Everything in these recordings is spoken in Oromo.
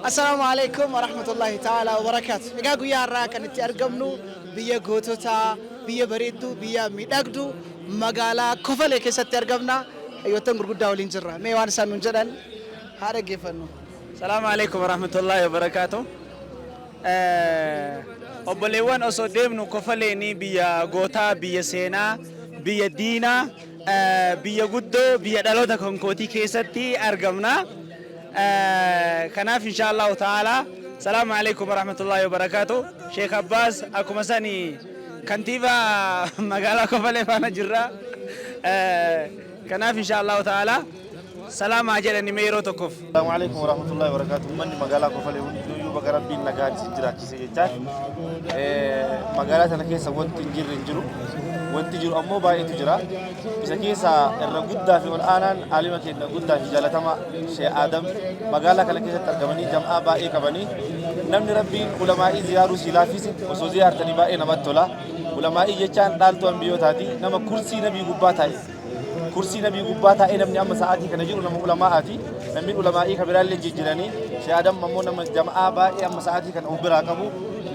السلام عليكم ورحمة الله تعالى وبركاته. إيجا قويا راكن تأرجمنو بيا غوتوتا بيا بريدو بيا ميداغدو مغالا كفلة كيسة تأرجمنا أيوة تنقر قد داولين جرا ميوان سانون جدًا هذا كيفنو. السلام عليكم ورحمة الله وبركاته. obboleewwan osoo deemnu kofaleeni biyya gootaa biyya seenaa biyya diinaa biyya guddoo biyya dhaloota konkootii keessatti argamna kanaaf inshallah ta'ala salaamu alaykum warahmatullahi wabarakatuh Sheikh Abbas akkuma sani kantiiba magaalaa kofalee faana jirra kanaaf inshallah ta'ala سلام أجل نميرو تكوف. السلام عليكم ورحمة الله وبركاته. من مقالة كفالي ونجو بقرب بين نجار سجرا كيسة جتار. مقالة أنا كيسة وانت تنجر رنجرو وانت تجرو أمو باي تجرا. إذا كيسة الرجودة في الآن عالمة الرجودة في جالتما شيء آدم مقالة كلا كيسة ترجمني جمع باي كبني نمن ربين علماء زيارو سلافيس وسوزيار تنباء نمطلا علماء يجان دالتو أنبيو تاتي نما كرسي نبي قباتاي كرسي نبي قباتا إن من أم ساعاتي كنجور نم علماءاتي نمين علماء كبيرة اللي جيراني شهادة ممون نم جماعة با أم ساعاتي كن أوبرا كابو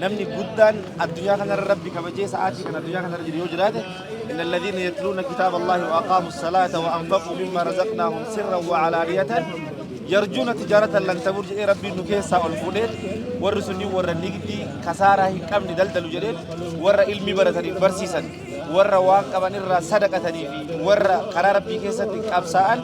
نمني جدًا الدنيا كان الرب كبجي ساعاتي كن الدنيا كان رجل يوجراته إن الذين يتلون كتاب الله وأقاموا الصلاة وأنفقوا مما رزقناهم سرا وعلانية يرجون تجارة لن تبور جئ ربي نكيسا والفوليت ورسني ورنيجدي كسارة كم ندلدل جريد ور علمي برتني برسيسن ور واق أبان الرا صدقة تنيفي ور قرار ربي كيسة كابسان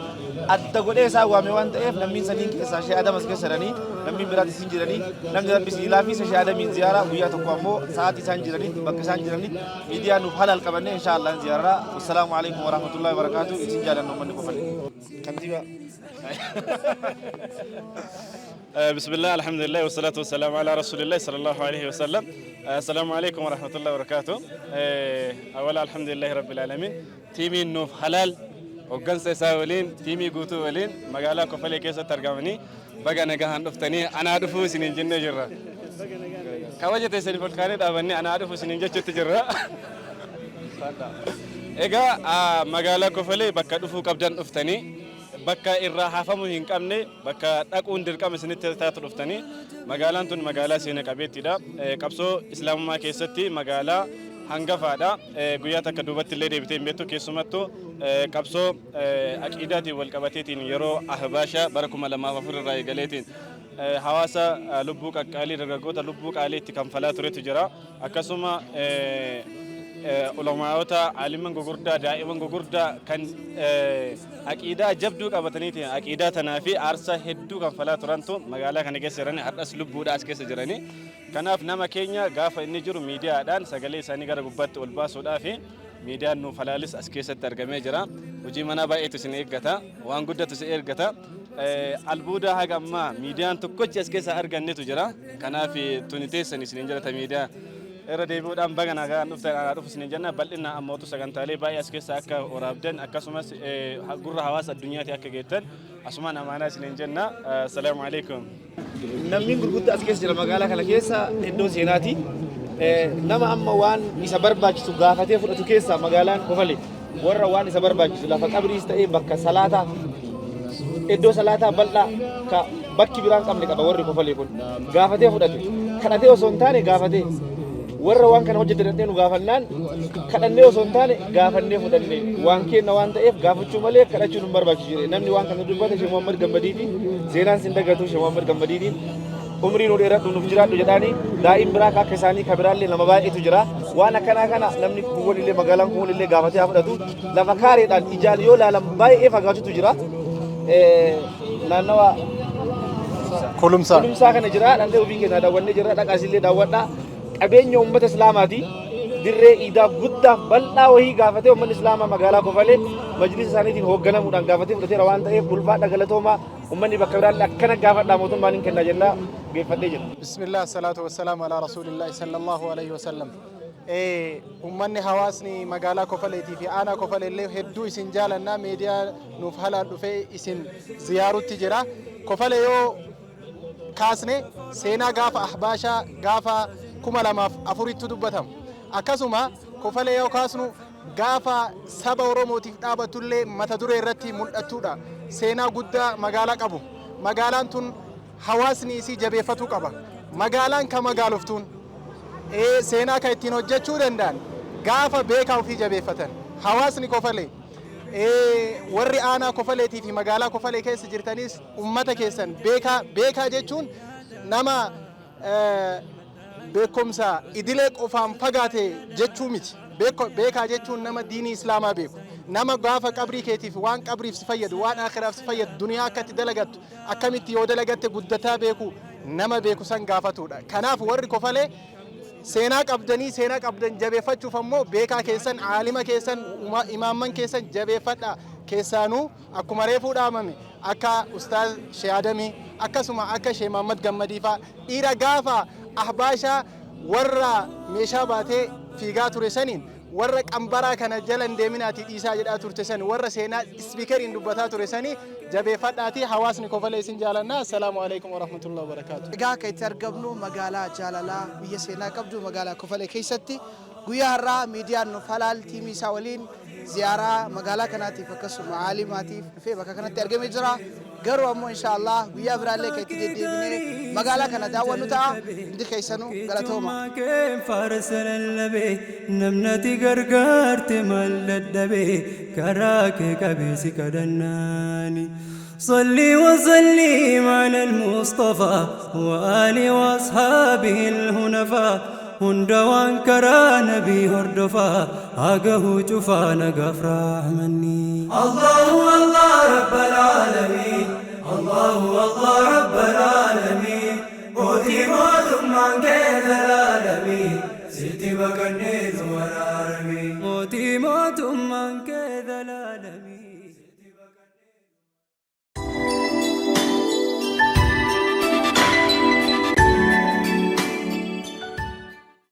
أتقول إيه سا واميوان تأف نمين سنين كيسة شيء آدم أسكت سرني نمين براد سنجرني نمين ربي سيلافي شيء آدم من زيارة ويا تقومو ساعتي سنجرني بق سنجرني ميديا نفعل الكبرني إن شاء الله زيارة والسلام عليكم ورحمة الله وبركاته إسنجالا نمني كفلي كنتيبا بسم الله الحمد لله والصلاة والسلام على رسول الله صلى الله عليه وسلم السلام عليكم ورحمة الله وبركاته أولا الحمد لله رب العالمين تيمي نوف حلال وقن سيساولين تيمي قوتو ولين مقالا كفالي كيسة ترقمني بقى نقاهن دفتني أنا أعرفه سنين جنة جرة كواجة تسلف الكارد أبني أنا أعرفه سنين جنة جرة إيجا مقالا كفالي بقى دفو قبجان دفتني bakka irraa hafamu hin qabne bakka dhaquun dirqama isinitti taatu dhuftanii magaalaan tun magaalaa seena qabeettidha qabsoo islaamummaa keessatti magaalaa hangafaadha guyyaa takka duubatti illee deebitee hin beektu keessumattuu qabsoo aqiidaatiin wal qabateetiin yeroo ahbaashaa bara 2004 irraa eegaleetiin hawaasa lubbuu qaqqaalii dargaggoota lubbuu qaaliitti kanfalaa turetu jira akkasuma علماء عالمان غوغوردا دائما غوغوردا كان عقيدة جبدو قبتنيتي عقيدة تنافي عرسة هدو كان فلا ترانتو مقالا كان يجسرني حد أسلوب بودا أسكيس جراني كان في نما كينيا غافة النجرو ميديا دان سجلي ساني غير غبات والباس ودافي ميديا نو فلالس أسكيس الترجمة جرا وجي منا بقى تسنيك جتا وان غودا تسير جتا البودا هاga ما ميديا تكوج أسكيس أرجعني تجرا كان في تونيتي سنين جرا ميديا راديو دام بعنا كان نفتح على رفوس نجنا بل إن أموتو سكان تالي باي أسكت ساكا ورابدن أكاسوماس جرّا حواس الدنيا تياك جيتن أسمعنا معنا سنجنا السلام عليكم نمين غرقود أسكت جرا مقالة كلا كيسة إدو زيناتي نما أما وان يسبر باجي سوغافتي فرتو كيسة مقالة كفلي ورا وان يسبر باجي سلا فكبر يستأي بك صلاة إدو صلاة بلّا كا بكي بيران كم لك أبوري كفلي كون غافتي فرتو كناتي وسونتاني غافتي warra waan kana hojjetan nu gaafannaan kadhannee osoo hin taane gaafannee fudhannee waan kenna waan ta'eef gaafachuu malee kadhachuu nu barbaachisu jire namni waan kana dubbate Sheekh Muhammad Gammadiiti seenaan sin dagatu Sheekh Muhammad Gammadiiti umriin nu dheeradhu nuuf jiraadhu jedhaani daa'im biraa akka isaanii kabiraallee nama baay'eetu jira waan akkanaa kana namni kuwwalillee magaalaan kuwwalillee gaafatee fudhatu lafa kaareedhaan ijaan yoo laalan baay'ee fagaatutu jira naannawa kulumsaa kana jira dhandhee ofii keenya daawwannee jira dhaqaasillee daawwadhaa أبين يوم بس إسلاماتي درة إذا بودا بلنا وهي قافته ومن إسلام مقالة كفالة مجلس سانيتين هو جنا مودان قافته فتي روان تأيه بولفا دخلتهما ومن يبكران لكنا قافت داموتهم بانين كنا جنا قفته بسم الله الصلاة والسلام على رسول الله صلى الله عليه وسلم ومن حواسني مقالة كفالة في أنا كفالة اللي هدو إسنجالنا ميديا نفعل في إسن زيارة تجرا كفالة يو كاسني سينا قافة أحباشا قافة kuma lamaaf afuritti dubbatam akkasuma kofalee yoo kaasnu gaafa saba oromootiif dhaabatullee mata duree irratti mul'attuudha seenaa guddaa magaalaa qabu magaalaan tun hawaasni isii jabeeffatu qaba. Magaalaan ka magaaloftuun seenaa kan ittiin hojjechuu danda'an gaafa beekaa ofii jabeeffatan. Hawaasni Kofalee warri aanaa Kofaleetii fi magaalaa Kofalee keessa jirtanis ummata keessan beekaa jechuun nama beekumsa idilee qofaan fagaate jechuu miti. Beekaa jechuun nama diinii islaamaa beeku. Nama gaafa qabrii keetiif waan qabriif si fayyadu, waan akhiraaf si fayyadu, duniyaa akkatti dalagattu, akkamitti yoo dalagatte guddataa beeku, nama beeku san gaafatudha. Kanaaf warri Kofalee seenaa qabdan jabeeffachuuf ammoo beekaa keessan, aalima keessan, imaamman keessan jabeeffadha. Keessaanuu akkuma reefuu dhaamame akka Ustaaz Shee Adamii akkasuma akka Shee Mahammad Gammadii fa'aa dhiira gaafa ahbaashaa warra meeshaa baatee fiigaa ture saniin warra qambaraa kana jalan deeminaatii dhiisaa jedhaa turte sani warra seenaa ispiikeriin dubbataa ture sani jabeeffadhaatii hawaasni Kofalee isin jaalannaa. Assalaamu alaikum warahmatullahi wabarakaatu. Egaa akka itti argamnu magaalaa jaalalaa biyya seenaa qabdu magaalaa Kofalee keessatti guyyaa har'aa miidiyaan Nuuf Halaal tiimii isaa waliin ziyaaraa magaalaa kanaatiif akkasuma aalimaatiif dhufee bakka kanatti argamee jira. Garuu ammoo inshaallah guyyaa biraallee kan itti deddeebinee magaalaa kana daawwannu ta'a. Hundi keessanuu galatooma. Namnati gargaarte maal dadhabee karaa kee qabeessi kadhannaani. صلي وسلم على المصطفى وآله وأصحابه الهنفاء هندوان كرا نبي هردفا أقه جفانا غفرا مني. الله الله رب العالمين، الله الله رب العالمين، موتي موت من كيد العالمين، ستي بكنيت والعالمين.